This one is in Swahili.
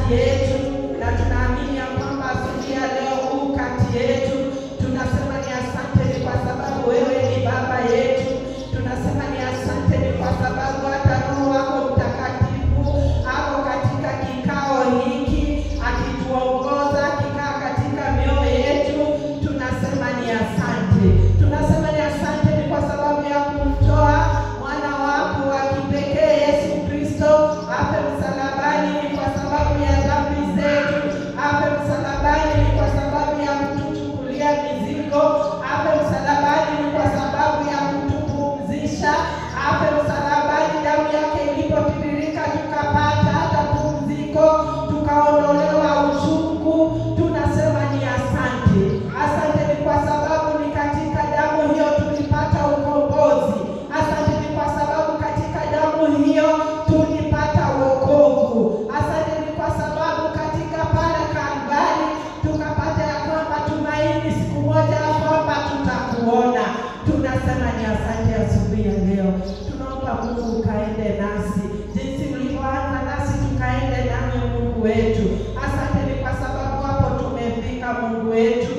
kati yetu, na tunaamini ya kwamba asubuhi ya leo huu kati yetu. Tunasema ni asante ni kwa sababu wewe ni baba yetu. Tunasema ni asante ni kwa sababu hata Roho wako Mtakatifu hapo katika kikao hiki akituongoza, akikaa katika mioyo yetu. Tunasema ni asante. Tunasema ni asante ni kwa sababu ya kumtoa mwana wako wa kipekee Yesu Kristo afe msalabani, ni kwa sababu ya dhambi zetu. Afe msalabani ni kwa sababu ya kutuchukulia mizigo. Afe msalabani ni kwa sababu ya kutupumzisha. Afe msalabani, damu yake ilipotiririka tukapata hata pumziko, tukaondolewa uchungu. Tunasema ni asante. Asante ni kwa sababu ni katika damu hiyo tulipata ukombozi. Asante ni kwa sababu katika damu hiyo tulipata wokovu. Asante ni kwa sababu katika pale Kalvari tukapata ya kwamba tumaini siku moja ya kwamba tutakuona. Tunasema ni asante asubuhi ya leo. Tunaomba Mungu ukaende nasi, jinsi ulivyoanza nasi tukaende nawe Mungu wetu. Asante ni kwa sababu hapo tumefika Mungu wetu.